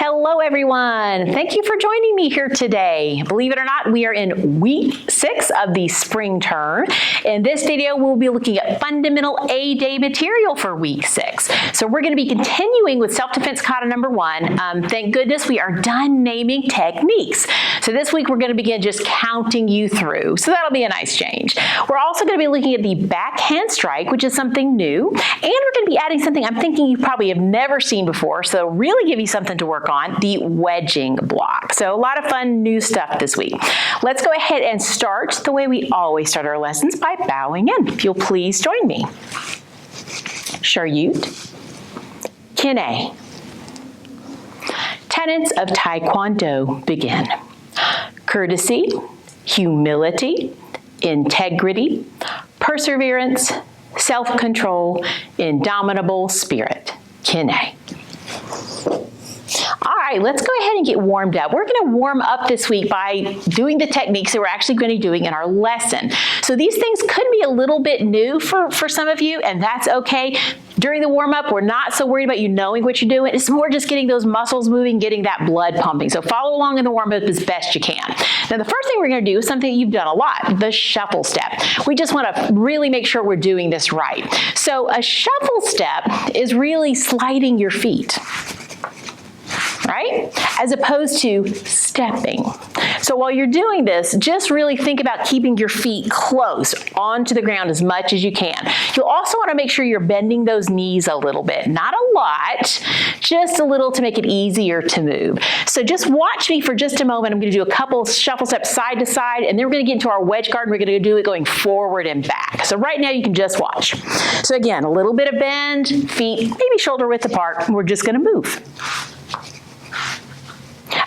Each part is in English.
Hello everyone. Thank you for joining me here today. Believe it or not, we are in week 6 of the spring term. In this video, we'll be looking at fundamental A-Day material for week 6. So we're going to be continuing with self-defense kata number 1. Thank goodness we are done naming techniques. So this week we're going to begin just counting you through. So that'll be a nice change. We're also going to be looking at the backhand strike, which is something new. And we're going to be adding something I'm thinking you probably have never seen before. So really give you something to work on, the wedging block. So a lot of fun new stuff this week. Let's go ahead and start the way we always start our lessons, by bowing in. If you'll please join me. Sharyut, Kine. Tenets of Taekwondo begin. Courtesy, humility, integrity, perseverance, self-control, indomitable spirit. Kine. All right, let's go ahead and get warmed up. We're going to warm up this week by doing the techniques that we're actually going to be doing in our lesson. So these things could be a little bit new for some of you, and that's okay. During the warm-up, we're not so worried about you knowing what you're doing. It's more just getting those muscles moving, getting that blood pumping. So follow along in the warm-up as best you can. Now, the first thing we're going to do is something you've done a lot, the shuffle step. We just want to really make sure we're doing this right. So a shuffle step is really sliding your feet, right? As opposed to stepping. So while you're doing this, just really think about keeping your feet close onto the ground as much as you can. You'll also want to make sure you're bending those knees a little bit. Not a lot, just a little to make it easier to move. So just watch me for just a moment. I'm going to do a couple shuffle steps side to side, and then we're going to get into our wedge guard, and we're going to do it going forward and back. So right now you can just watch. So again, a little bit of bend, feet maybe shoulder width apart, and we're just going to move.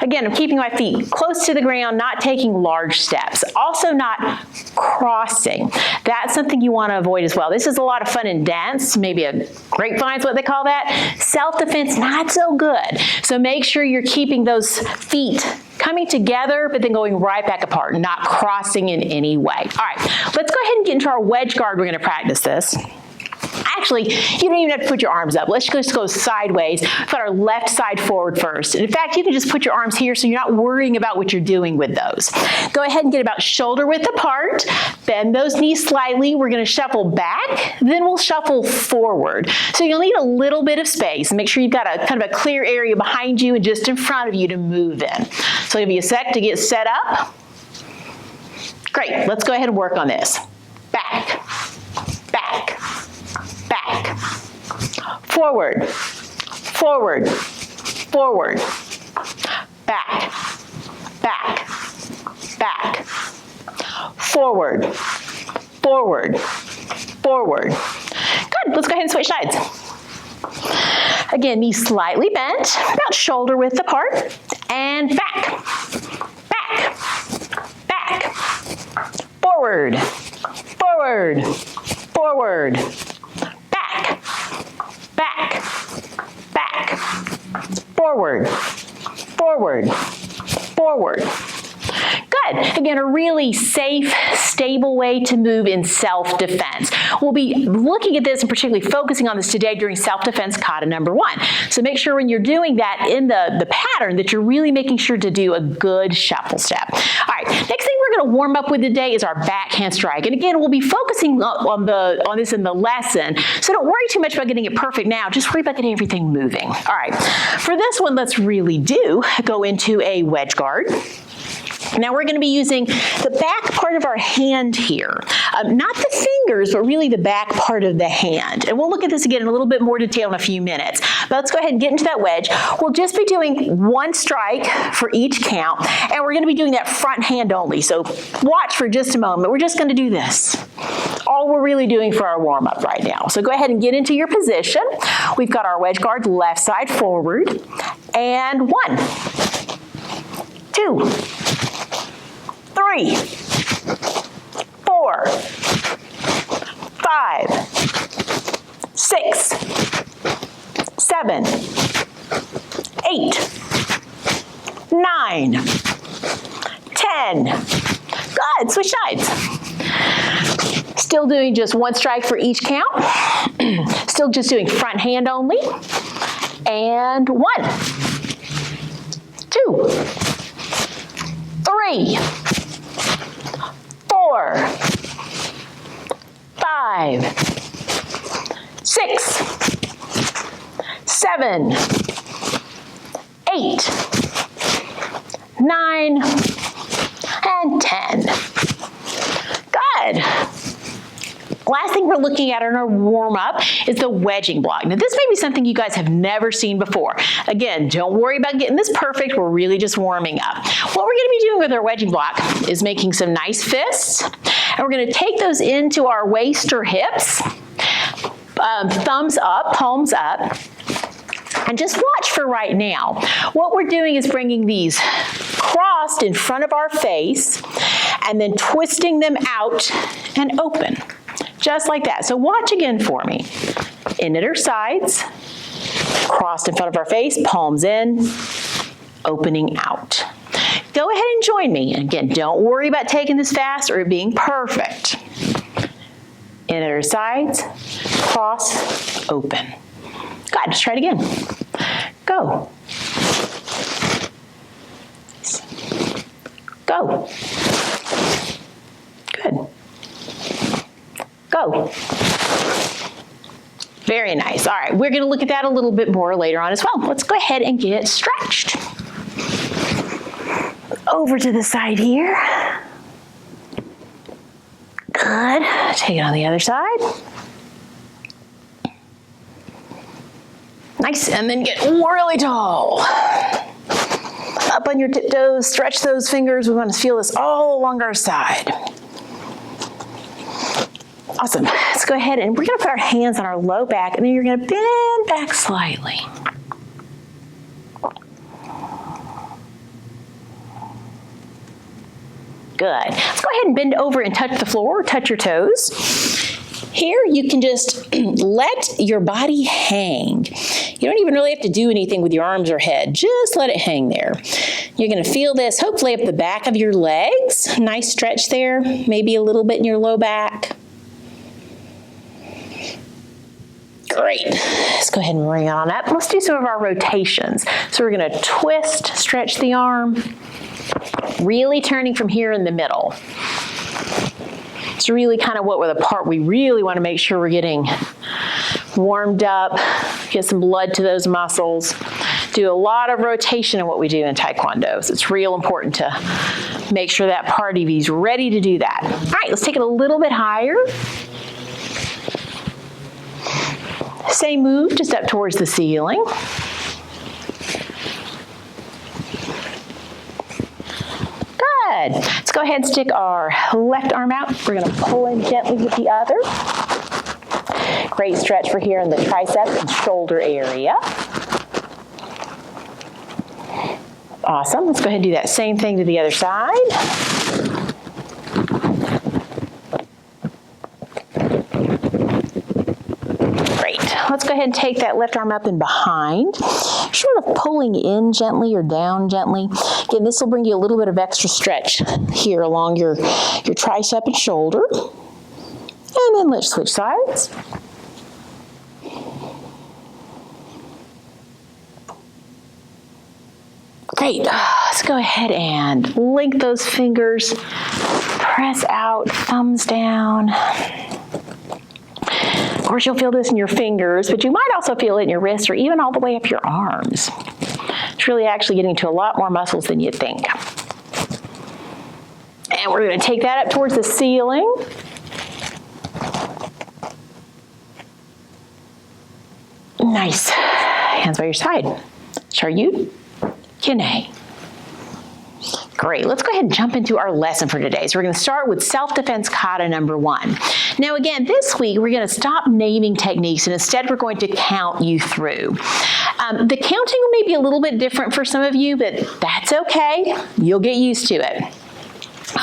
Again, I'm keeping my feet close to the ground, not taking large steps. Also not crossing. That's something you want to avoid as well. This is a lot of fun in dance, maybe a grapevine is what they call that. Self-defense, not so good. So make sure you're keeping those feet coming together, but then going right back apart, not crossing in any way. All right, let's go ahead and get into our wedge guard. We're going to practice this. Actually, you don't even have to put your arms up. Let's just go sideways. Put our left side forward first. And in fact, you can just put your arms here so you're not worrying about what you're doing with those. Go ahead and get about shoulder width apart. Bend those knees slightly. We're going to shuffle back, then we'll shuffle forward. So you'll need a little bit of space. Make sure you've got a kind of a clear area behind you and just in front of you to move in. So I'll give you a sec to get set up. Great. Let's go ahead and work on this. Back, back, back, forward, forward, forward, back, back, back, forward, forward, forward. Good, let's go ahead and switch sides. Again, knees slightly bent, about shoulder width apart, and back, back, back, forward, forward, forward, back, back, back, forward, forward, forward. Good. Again, a really safe, stable way to move in self-defense. We'll be looking at this and particularly focusing on this today during self-defense kata number 1. So make sure when you're doing that in the pattern that you're really making sure to do a good shuffle step. All right, next thing we're going to warm up with today is our backhand strike. And again, we'll be focusing on this in the lesson. So don't worry too much about getting it perfect now. Just worry about getting everything moving. All right, for this one, let's really go into a wedge guard. Now we're going to be using the back part of our hand here. Not the fingers, but really the back part of the hand. And we'll look at this again in a little bit more detail in a few minutes. But let's go ahead and get into that wedge. We'll just be doing one strike for each count, and we're going to be doing that front hand only. So watch for just a moment. We're just going to do this. All we're really doing for our warm-up right now. So go ahead and get into your position. We've got our wedge guard left side forward. And 1, 2, 3, 4, 5, 6, 7, 8, 9, 10. Good, switch sides. Still doing just one strike for each count. Still just doing front hand only. And 1, 2, 3, 4, 5, 6, 7, 8, 9, and 10. Good. Last thing we're looking at in our warm-up is the wedging block. Now this may be something you guys have never seen before. Again, don't worry about getting this perfect. We're really just warming up. What we're gonna be doing with our wedging block is making some nice fists, and we're gonna take those into our waist or hips, thumbs up, palms up, and just watch for right now. What we're doing is bringing these crossed in front of our face and then twisting them out and open. Just like that. So watch again for me. Inner sides, crossed in front of our face, palms in, opening out. Go ahead and join me. And again, don't worry about taking this fast or it being perfect. Inner sides, cross, open. Good, let's try it again. Go. Go. Good. Go. Very nice. All right, we're going to look at that a little bit more later on as well. Let's go ahead and get stretched. Over to the side here. Good. Take it on the other side. Nice, and then get really tall. Up on your tiptoes, stretch those fingers. We want to feel this all along our side. Awesome. Let's go ahead and we're going to put our hands on our low back, and then you're going to bend back slightly. Good. Let's go ahead and bend over and touch the floor, or touch your toes. Here, you can just let your body hang. You don't even really have to do anything with your arms or head. Just let it hang there. You're going to feel this hopefully up the back of your legs. Nice stretch there. Maybe a little bit in your low back. Great. Let's go ahead and bring it on up. Let's do some of our rotations. So we're going to twist, stretch the arm, really turning from here in the middle. It's really kind of what we're the part we really want to make sure we're getting warmed up, get some blood to those muscles. Do a lot of rotation in what we do in Taekwondo. So it's real important to make sure that part of you is ready to do that. All right, let's take it a little bit higher. Same move, just up towards the ceiling. Good. Let's go ahead and stick our left arm out. We're going to pull in gently with the other. Great stretch for here in the tricep and shoulder area. Awesome. Let's go ahead and do that same thing to the other side. Let's go ahead and take that left arm up and behind, sort of pulling in gently or down gently. Again, this will bring you a little bit of extra stretch here along your tricep and shoulder. And then let's switch sides. Great. Let's go ahead and link those fingers, press out, thumbs down. Of course, you'll feel this in your fingers, but you might also feel it in your wrists or even all the way up your arms. It's really actually getting to a lot more muscles than you'd think. And we're going to take that up towards the ceiling. Nice. Hands by your side. Charyu, Kine. Great, let's go ahead and jump into our lesson for today. So we're going to start with self-defense kata number 1. Now again, this week we're going to stop naming techniques and instead we're going to count you through. The counting may be a little bit different for some of you, but that's okay. You'll get used to it.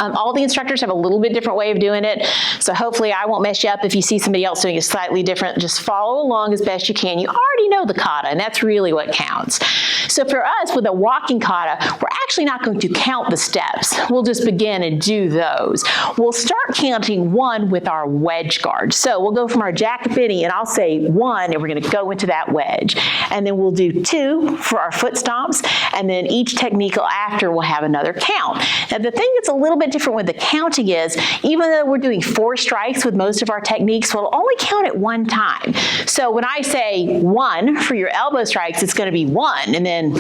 All the instructors have a little bit different way of doing it, so hopefully I won't mess you up if you see somebody else doing it slightly different. Just follow along as best you can. You already know the kata, and that's really what counts. So for us, with a walking kata, we're actually not going to count the steps. We'll just begin and do those. We'll start counting 1 with our wedge guard. So we'll go from our jack up any, and I'll say 1, and we're going to go into that wedge. And then we'll do 2 for our foot stomps, and then each technique after will have another count. Now the thing that's a little bit different with the counting is, even though we're doing 4 strikes with most of our techniques, we'll only count it 1 time. So when I say 1 for your elbow strikes, it's going to be 1, and then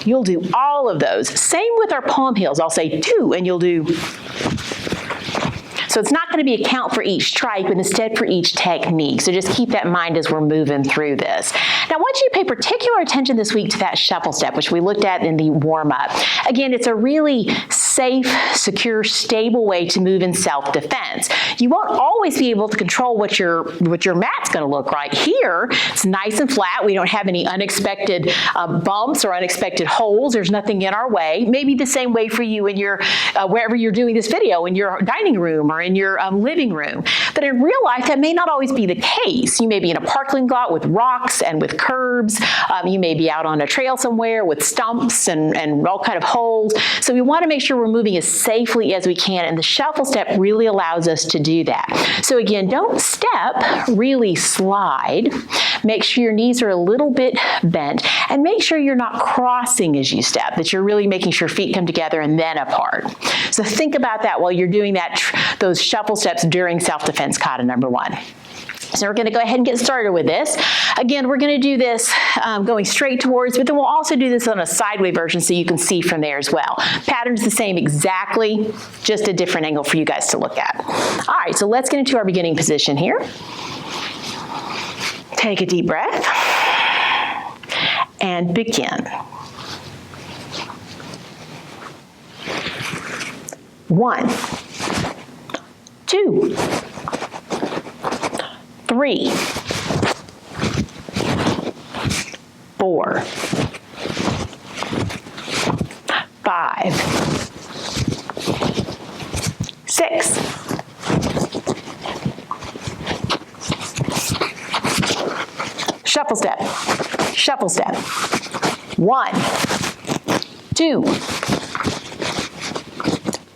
you'll do all of those. Same with our palm heels. I'll say 2, and you'll do. So it's not going to be a count for each strike, but instead for each technique. So just keep that in mind as we're moving through this. Now I want you to pay particular attention this week to that shuffle step, which we looked at in the warm-up. Again, it's a really safe, secure, stable way to move in self-defense. You won't always be able to control what your mat's going to look like. Here, it's nice and flat. We don't have any unexpected bumps or unexpected holes. There's nothing in our way. Maybe the same way for you in your wherever you're doing this video, in your dining room or in your living room. But in real life, that may not always be the case. You may be in a parking lot with rocks and with curbs. You may be out on a trail somewhere with stumps and all kind of holes. So we want to make sure we're moving as safely as we can, and the shuffle step really allows us to do that. So again, don't step, really slide. Make sure your knees are a little bit bent, and make sure you're not crossing as you step, that you're really making sure feet come together and then apart. So think about that while you're doing those shuffle steps during self-defense kata number 1. So we're going to go ahead and get started with this. Again, we're going to do this going straight towards, but then we'll also do this on a sideways version so you can see from there as well. Pattern's the same exactly, just a different angle for you guys to look at. All right, so let's get into our beginning position here. Take a deep breath and begin. 1, 2, 3, 4, 5, 6, 'Shuffle step. 1, 2,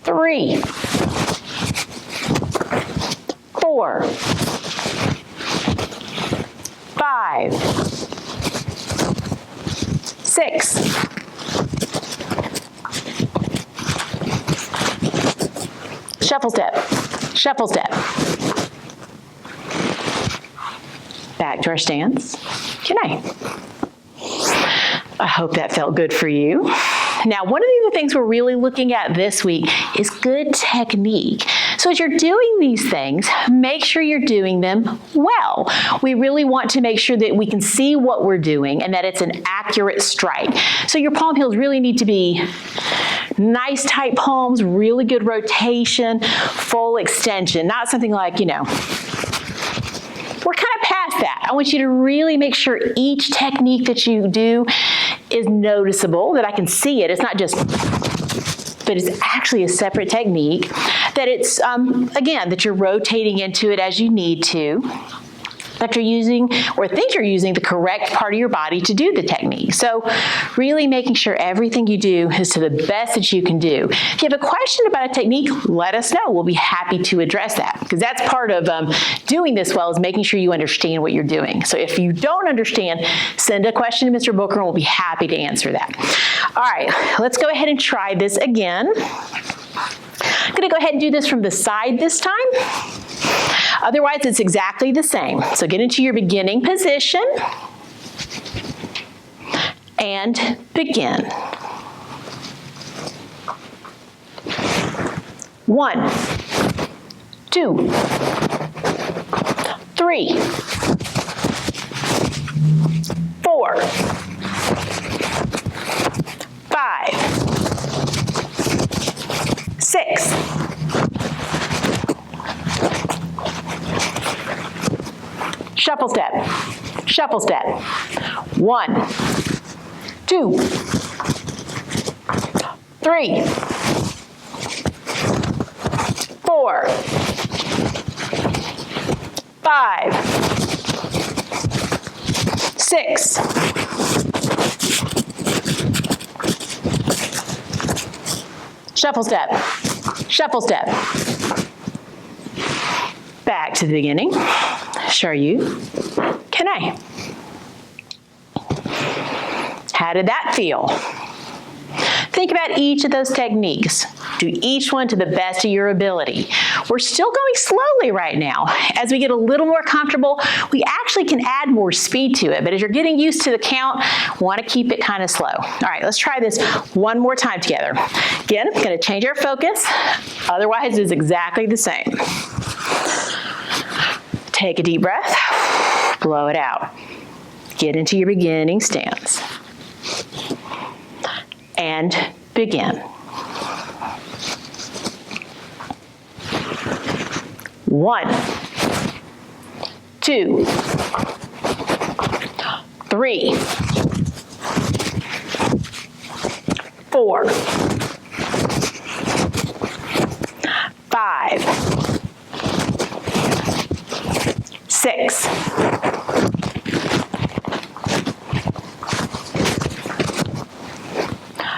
3, 4, 5, 6, 'Shuffle step. Back to our stance. Good night. I hope that felt good for you. Now, one of the other things we're really looking at this week is good technique. So as you're doing these things, make sure you're doing them well. We really want to make sure that we can see what we're doing and that it's an accurate strike. So your palm heels really need to be nice tight palms, really good rotation, full extension, not something like, we're kind of past that. I want you to really make sure each technique that you do is noticeable, that I can see it. It's not just, but it's actually a separate technique, that it's, again, that you're rotating into it as you need to, that you're using or think you're using the correct part of your body to do the technique. So really making sure everything you do is to the best that you can do. If you have a question about a technique, let us know. We'll be happy to address that, because that's part of doing this well, is making sure you understand what you're doing. So if you don't understand, send a question to Mr. Booker and we'll be happy to answer that. All right, let's go ahead and try this again. I'm going to go ahead and do this from the side this time. Otherwise, it's exactly the same. So get into your beginning position and begin. 1, 2, 3, 4, 5, 6, 'Shuffle step. 1, 2, 3, 4, 5, 6, Shuffle step, shuffle step. Back to the beginning. Shoryu, Kane. How did that feel? Think about each of those techniques. Do each one to the best of your ability. We're still going slowly right now. As we get a little more comfortable, we actually can add more speed to it. But as you're getting used to the count, want to keep it kind of slow. All right, let's try this one more time together. Again, going to change our focus. Otherwise, it's exactly the same. Take a deep breath. Blow it out. Get into your beginning stance. And begin. 1, 2, 3, 4, 5, 6,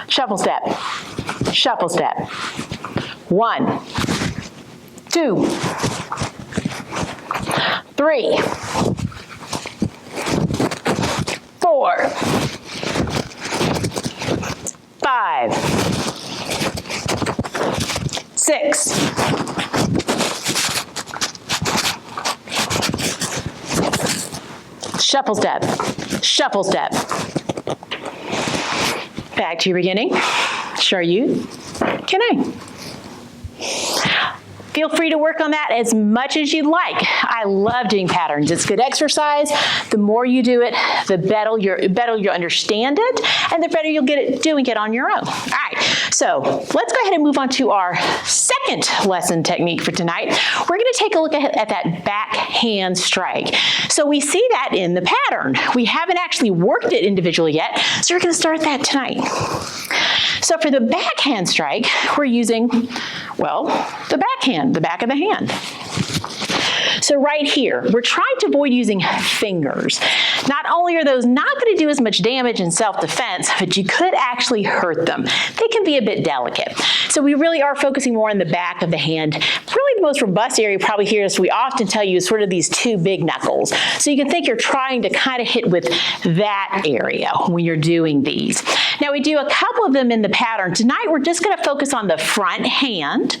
'Shuffle step, shuffle step. 1, 2, 3, 4, 5, 6, 'Shuffle step, shuffle step. Back to your beginning. Shoryu, Kane. Feel free to work on that as much as you'd like. I love doing patterns. It's good exercise. The more you do it, the better you'll understand it, and the better you'll get at doing it on your own. All right, so let's go ahead and move on to our second lesson technique for tonight. We're going to take a look at that backhand strike. So we see that in the pattern. We haven't actually worked it individually yet, so we're going to start that tonight. So for the backhand strike, we're using, well, the backhand, the back of the hand. So right here, we're trying to avoid using fingers. Not only are those not going to do as much damage in self-defense, but you could actually hurt them. They can be a bit delicate. So we really are focusing more on the back of the hand. Really the most robust area probably here, as we often tell you, is sort of these two big knuckles. So you can think you're trying to kind of hit with that area when you're doing these. Now we do a couple of them in the pattern. Tonight we're just going to focus on the front hand,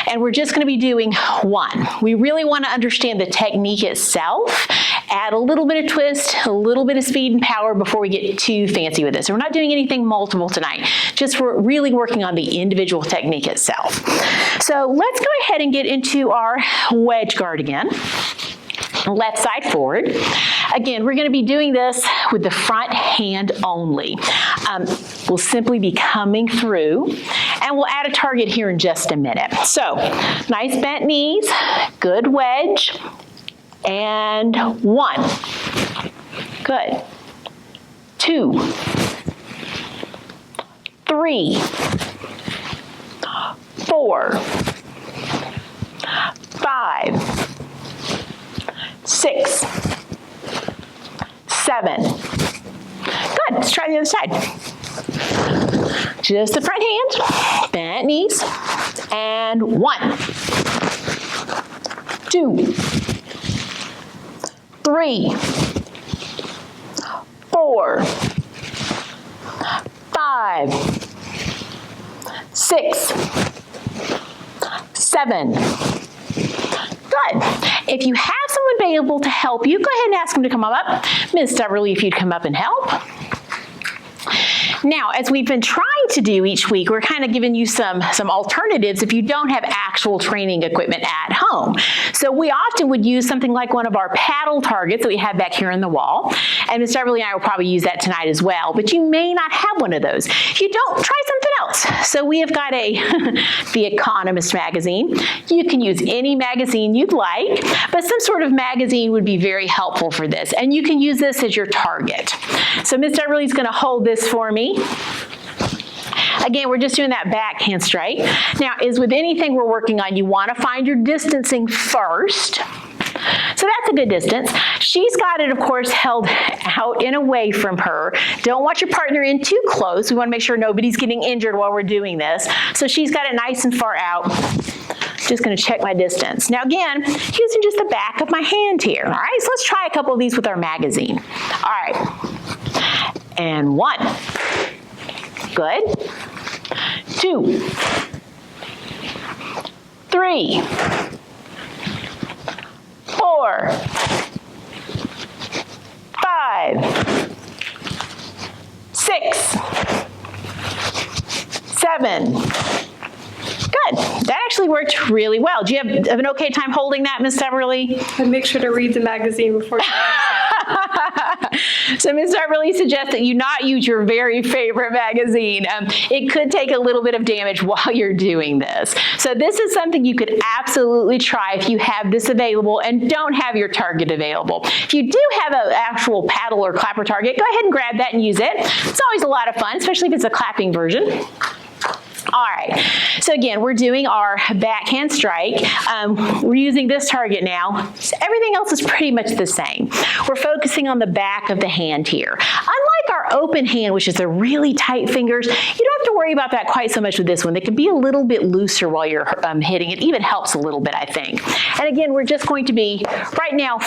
and we're just going to be doing one. We really want to understand the technique itself, add a little bit of twist, a little bit of speed and power before we get too fancy with this. So we're not doing anything multiple tonight, just we're really working on the individual technique itself. So let's go ahead and get into our wedge guard again. Left side forward. Again, we're going to be doing this with the front hand only. We'll simply be coming through, and we'll add a target here in just a minute. So, nice bent knees, good wedge, and 1. Good. 2, 3, 4, 5, 6, 7. Good, let's try the other side. Just the front hand, bent knees, and 1, 2, 3, 4, 5, 6, 7. Good. If you have someone available to help you, go ahead and ask them to come up. Ms. Doubrley, if you'd come up and help. Now, as we've been trying to do each week, we're kind of giving you some alternatives if you don't have actual training equipment at home. So we often would use something like one of our paddle targets that we have back here on the wall. And Ms. Doubrley and I will probably use that tonight as well, but you may not have one of those. If you don't, try something else. So we have got The Economist magazine. You can use any magazine you'd like, but some sort of magazine would be very helpful for this. And you can use this as your target. So Ms. Doubrley is going to hold this for me. Again, we're just doing that backhand strike. Now, as with anything we're working on, you want to find your distancing first. So that's a good distance. She's got it, of course, held out and away from her. Don't want your partner in too close. We want to make sure nobody's getting injured while we're doing this. So she's got it nice and far out. Just going to check my distance. Now again, using just the back of my hand here. All right, so let's try a couple of these with our magazine. All right, and 1. Good. 2. 3. 4. 5. 6. 7. Good. That actually worked really well. Do you have an okay time holding that, Ms. Doubrley? And make sure to read the magazine before you So Ms. Doubrley suggests that you not use your very favorite magazine. It could take a little bit of damage while you're doing this. So this is something you could absolutely try if you have this available and don't have your target available. If you do have an actual paddle or clapper target, go ahead and grab that and use it. It's always a lot of fun, especially if it's a clapping version. All right, so again, we're doing our backhand strike. We're using this target now. So everything else is pretty much the same. We're focusing on the back of the hand here. Unlike our open hand, which is the really tight fingers, you don't have to worry about that quite so much with this one. They can be a little bit looser while you're hitting. It even helps a little bit, I think. And again, we're just going to be, right now,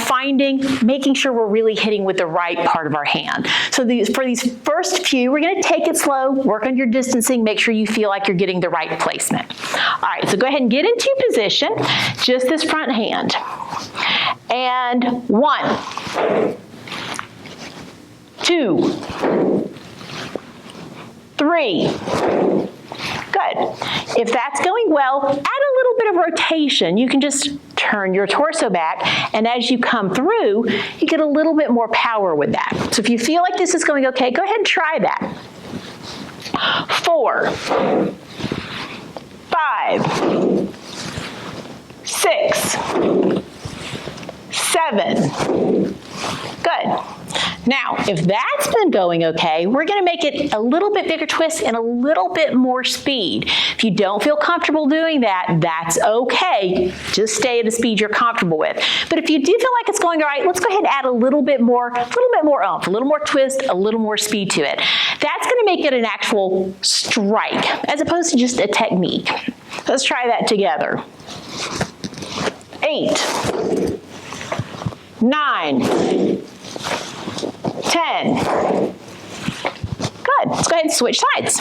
making sure we're really hitting with the right part of our hand. So for these first few, we're going to take it slow, work on your distancing, make sure you feel like you're getting the right placement. All right, so go ahead and get into position, just this front hand. And 1, 2, 3. Good. If that's going well, add a little bit of rotation. You can just turn your torso back, and as you come through, you get a little bit more power with that. So if you feel like this is going okay, go ahead and try that. 4, 5, 6, 7. Good. Now, if that's been going okay, we're going to make it a little bit bigger twist and a little bit more speed. If you don't feel comfortable doing that, that's okay. Just stay at a speed you're comfortable with. But if you do feel like it's going all right, let's go ahead and add a little bit more oomph, a little more twist, a little more speed to it. That's going to make it an actual strike as opposed to just a technique. Let's try that together. 8, 9, 10. Good. Let's go ahead and switch sides.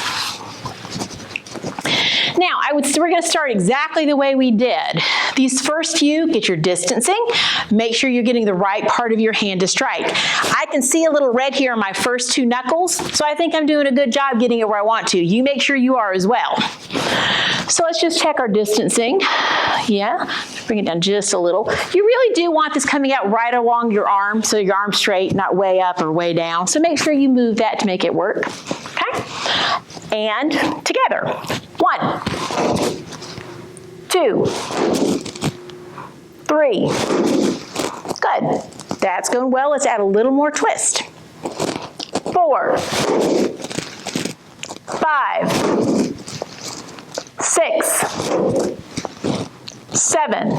Now, we're going to start exactly the way we did. These first few, get your distancing. Make sure you're getting the right part of your hand to strike. I can see a little red here on my first 2 knuckles, so I think I'm doing a good job getting it where I want to. You make sure you are as well. So let's just check our distancing. Yeah, bring it down just a little. You really do want this coming out right along your arm, so your arm's straight, not way up or way down. So make sure you move that to make it work. Okay? And together. 1, 2, 3. Good. That's going well. Let's add a little more twist. 4, 5, 6, 7.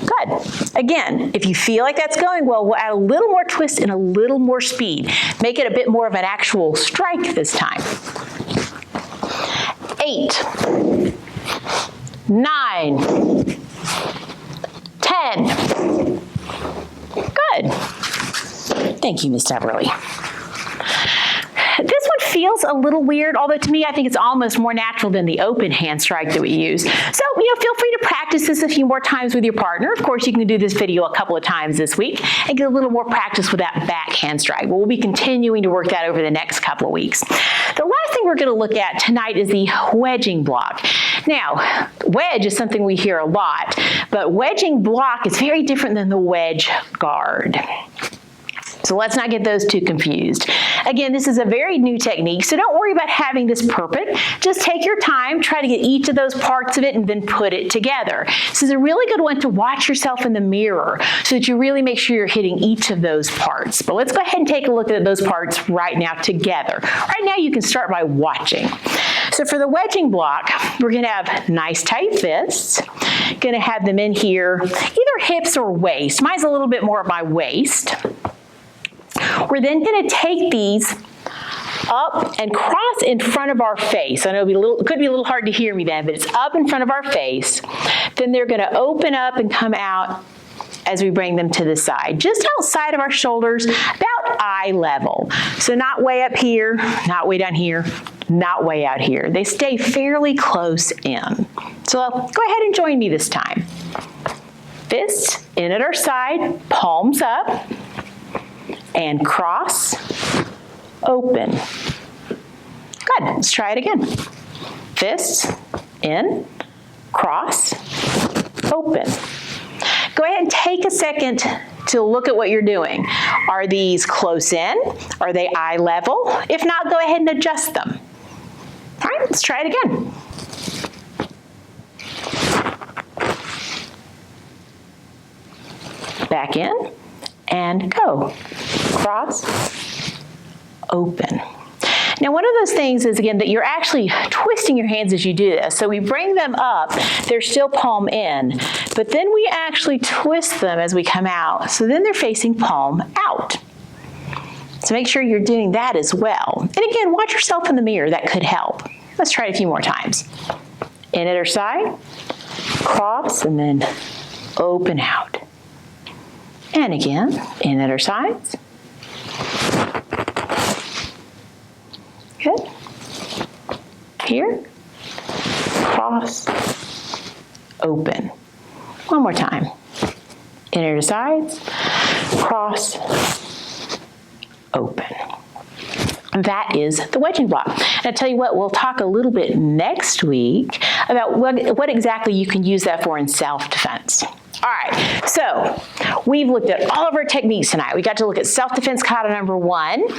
Good. Again, if you feel like that's going well, we'll add a little more twist and a little more speed. Make it a bit more of an actual strike this time. 8, 9, 10. Good. Thank you, Ms. Doubrley. This one feels a little weird, although to me I think it's almost more natural than the open hand strike that we use. So, feel free to practice this a few more times with your partner. Of course, you can do this video a couple of times this week and get a little more practice with that backhand strike. But we'll be continuing to work that over the next couple of weeks. The last thing we're going to look at tonight is the wedging block. Now, wedge is something we hear a lot, but wedging block is very different than the wedge guard. So let's not get those two confused. Again, this is a very new technique, so don't worry about having this perfect. Just take your time, try to get each of those parts of it, and then put it together. This is a really good one to watch yourself in the mirror so that you really make sure you're hitting each of those parts. But let's go ahead and take a look at those parts right now together. Right now, you can start by watching. So So for the wedging block, we're gonna have nice tight fists. Gonna have them in here, either hips or waist. Mine's a little bit more at my waist. We're then gonna take these up and cross in front of our face. I know it could be a little hard to hear me then, but it's up in front of our face. Then they're gonna open up and come out as we bring them to the side, just outside of our shoulders, about eye level. So not way up here, not way down here, not way out here. They stay fairly close in. So go ahead and join me this time. Fists in at our side, palms up, and cross, open. Good, let's try it again. Fists in, cross, open. Go ahead and take a second to look at what you're doing. Are these close in? Are they eye level? If not, go ahead and adjust them. All right, let's try it again. Back in and go. Cross, open. Now, one of those things is, again, that you're actually twisting your hands as you do this. So we bring them up, they're still palm in, but then we actually twist them as we come out. So then they're facing palm out. So make sure you're doing that as well. And again, watch yourself in the mirror, that could help. Let's try it a few more times. In at our side, cross, and then open out. And again, in at our sides. Good. Here, cross, open. One more time. Inner to sides, cross, open. That is the wedging block. And I'll tell you what, we'll talk a little bit next week about what exactly you can use that for in self-defense. All right, so we've looked at all of our techniques tonight. We got to look at self-defense kata number 1,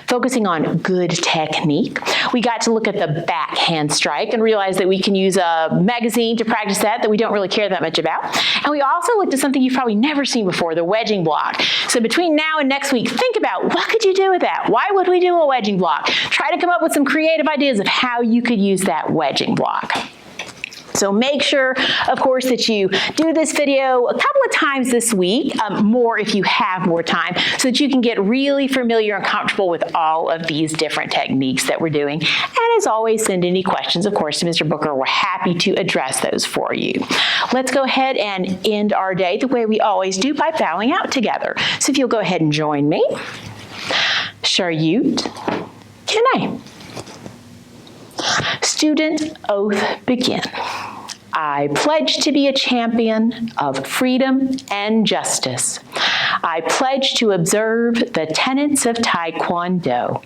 focusing on good technique. We got to look at the backhand strike and realize that we can use a magazine to practice that we don't really care that much about. And we also looked at something you've probably never seen before, the wedging block. So between now and next week, think about what could you do with that? Why would we do a wedging block? Try to come up with some creative ideas of how you could use that wedging block. So make sure, of course, that you do this video a couple of times this week, more if you have more time, so that you can get really familiar and comfortable with all of these different techniques that we're doing. And as always, send any questions, of course, to Mr. Booker. We're happy to address those for you. Let's go ahead and end our day the way we always do, by bowing out together. So if you'll go ahead and join me. Sharyut Kine. Student oath begin. I pledge to be a champion of freedom and justice. I pledge to observe the tenets of Taekwondo.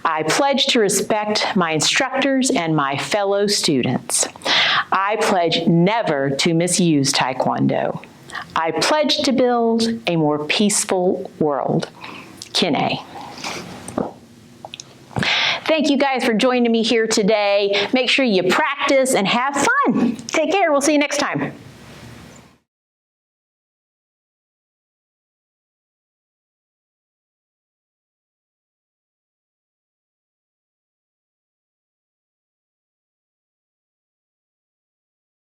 I pledge to respect my instructors and my fellow students. I pledge never to misuse Taekwondo. I pledge to build a more peaceful world. Kine. Thank you guys for joining me here today. Make sure you practice and have fun. Take care. We'll see you next time.